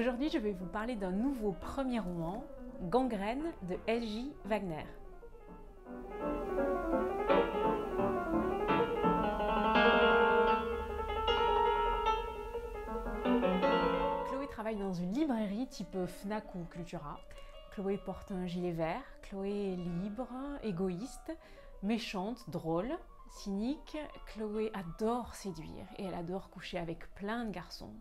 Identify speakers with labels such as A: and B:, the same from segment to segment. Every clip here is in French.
A: Aujourd'hui, je vais vous parler d'un nouveau premier roman, Gangrène de L.J. Wagner. Chloé travaille dans une librairie type Fnac ou Cultura. Chloé porte un gilet vert. Chloé est libre, égoïste, méchante, drôle, cynique. Chloé adore séduire et elle adore coucher avec plein de garçons.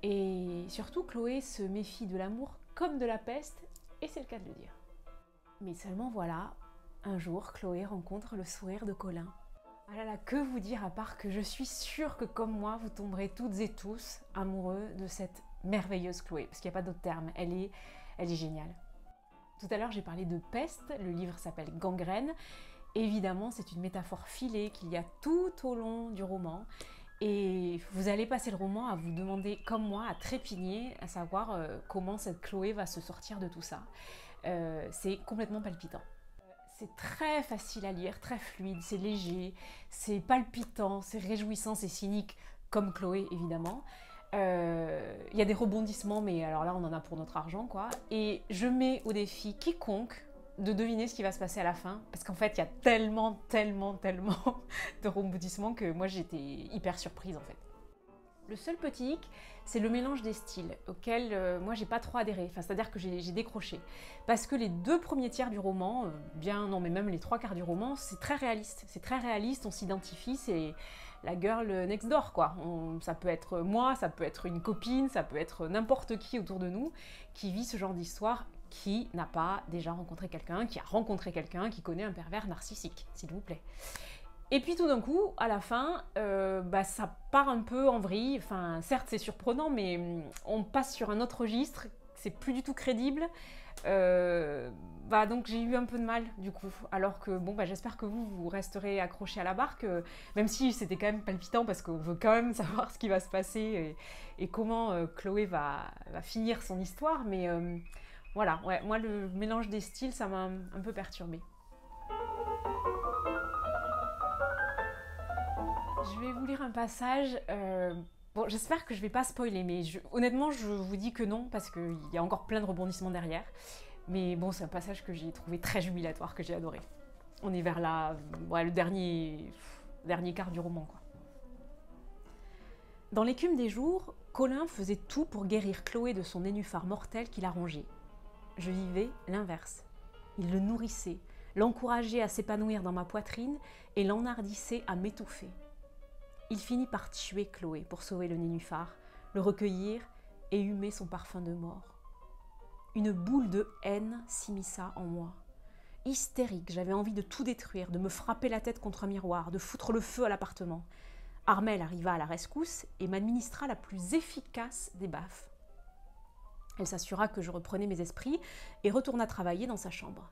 A: Et surtout, Chloé se méfie de l'amour comme de la peste, et c'est le cas de le dire. Mais seulement voilà, un jour, Chloé rencontre le sourire de Colin. Ah là là, que vous dire à part que je suis sûre que comme moi, vous tomberez toutes et tous amoureux de cette merveilleuse Chloé, parce qu'il n'y a pas d'autre terme, elle est géniale. Tout à l'heure, j'ai parlé de peste, le livre s'appelle Gangrène. Évidemment, c'est une métaphore filée qu'il y a tout au long du roman. Et vous allez passer le roman à vous demander, comme moi, à trépigner, à savoir comment cette Chloé va se sortir de tout ça. C'est complètement palpitant. C'est très facile à lire, très fluide, c'est léger, c'est palpitant, c'est réjouissant, c'est cynique, comme Chloé évidemment. Il y a des rebondissements, mais alors là on en a pour notre argent quoi. Et je mets au défi quiconque de deviner ce qui va se passer à la fin, parce qu'en fait il y a tellement de rebondissements que moi j'étais hyper surprise en fait. Le seul petit hic, c'est le mélange des styles, auquel moi j'ai pas trop adhéré, enfin, c'est-à-dire que j'ai décroché. Parce que les deux premiers tiers du roman, non mais même les trois quarts du roman, c'est très réaliste, on s'identifie, c'est la girl next door quoi. Ça peut être moi, ça peut être une copine, ça peut être n'importe qui autour de nous qui vit ce genre d'histoire, qui n'a pas déjà rencontré quelqu'un, qui a rencontré quelqu'un, qui connaît un pervers narcissique, s'il vous plaît. Et puis tout d'un coup, à la fin, ça part un peu en vrille. Enfin, certes, c'est surprenant, mais on passe sur un autre registre. C'est plus du tout crédible. Donc j'ai eu un peu de mal, du coup. Alors que, j'espère que vous resterez accrochés à la barque, même si c'était quand même palpitant, parce qu'on veut quand même savoir ce qui va se passer et comment Chloé va finir son histoire. Mais voilà, ouais, moi, le mélange des styles, ça m'a un peu perturbée. Je vais vous lire un passage, j'espère que je vais pas spoiler, mais honnêtement je vous dis que non, parce qu'il y a encore plein de rebondissements derrière. Mais bon, c'est un passage que j'ai trouvé très jubilatoire, que j'ai adoré. On est vers le dernier quart du roman, quoi. Dans l'écume des jours, Colin faisait tout pour guérir Chloé de son nénuphar mortel qui la rongeait. Je vivais l'inverse. Il le nourrissait, l'encourageait à s'épanouir dans ma poitrine et l'enhardissait à m'étouffer. Il finit par tuer Chloé pour sauver le nénuphar, le recueillir et humer son parfum de mort. Une boule de haine s'immisça en moi. Hystérique, j'avais envie de tout détruire, de me frapper la tête contre un miroir, de foutre le feu à l'appartement. Armelle arriva à la rescousse et m'administra la plus efficace des baffes. Elle s'assura que je reprenais mes esprits et retourna travailler dans sa chambre.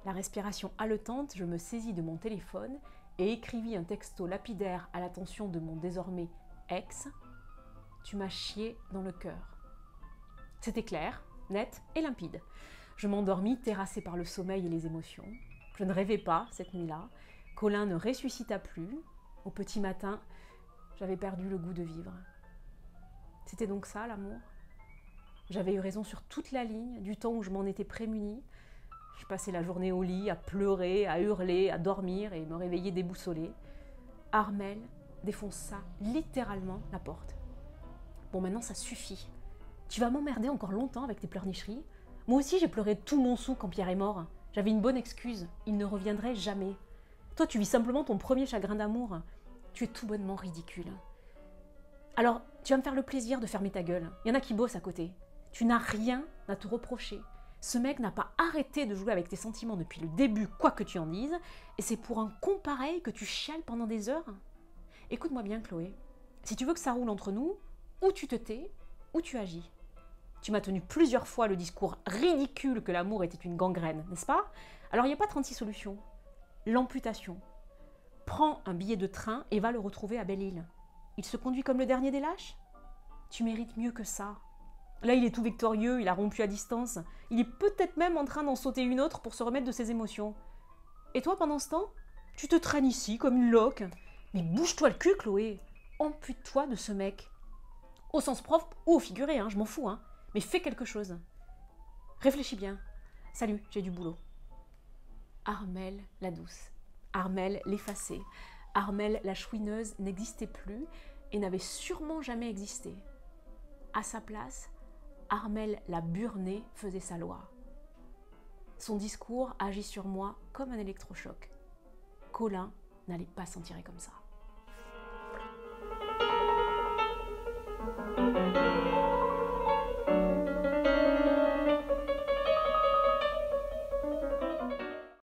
A: La respiration haletante, je me saisis de mon téléphone et écrivis un texto lapidaire à l'attention de mon désormais ex. Tu m'as chié dans le cœur. C'était clair, net et limpide. Je m'endormis, terrassée par le sommeil et les émotions. Je ne rêvais pas cette nuit-là. Colin ne ressuscita plus. Au petit matin, j'avais perdu le goût de vivre. C'était donc ça, l'amour ? J'avais eu raison sur toute la ligne, du temps où je m'en étais prémunie. Je passais la journée au lit, à pleurer, à hurler, à dormir et me réveiller déboussolée. Armelle défonça littéralement la porte. Bon, maintenant ça suffit. Tu vas m'emmerder encore longtemps avec tes pleurnicheries. Moi aussi j'ai pleuré tout mon sou quand Pierre est mort. J'avais une bonne excuse, il ne reviendrait jamais. Toi tu vis simplement ton premier chagrin d'amour. Tu es tout bonnement ridicule. Alors, tu vas me faire le plaisir de fermer ta gueule. Il y en a qui bossent à côté. Tu n'as rien à te reprocher. Ce mec n'a pas arrêté de jouer avec tes sentiments depuis le début, quoi que tu en dises, et c'est pour un con pareil que tu chiales pendant des heures. Écoute-moi bien, Chloé. Si tu veux que ça roule entre nous, ou tu te tais, ou tu agis. Tu m'as tenu plusieurs fois le discours ridicule que l'amour était une gangrène, n'est-ce pas? Alors il n'y a pas 36 solutions. L'amputation. Prends un billet de train et va le retrouver à Belle-Île. Il se conduit comme le dernier des lâches? Tu mérites mieux que ça. Là, il est tout victorieux, il a rompu à distance. Il est peut-être même en train d'en sauter une autre pour se remettre de ses émotions. Et toi, pendant ce temps, tu te traînes ici comme une loque. Mais bouge-toi le cul, Chloé. Ampute-toi de ce mec. Au sens propre ou au figuré, je m'en fous. Mais fais quelque chose. Réfléchis bien. Salut, j'ai du boulot. Armelle la douce, Armelle l'effacée, Armelle la chouineuse n'existait plus et n'avait sûrement jamais existé. À sa place, Armelle la burnée faisait sa loi. Son discours agit sur moi comme un électrochoc. Colin n'allait pas s'en tirer comme ça.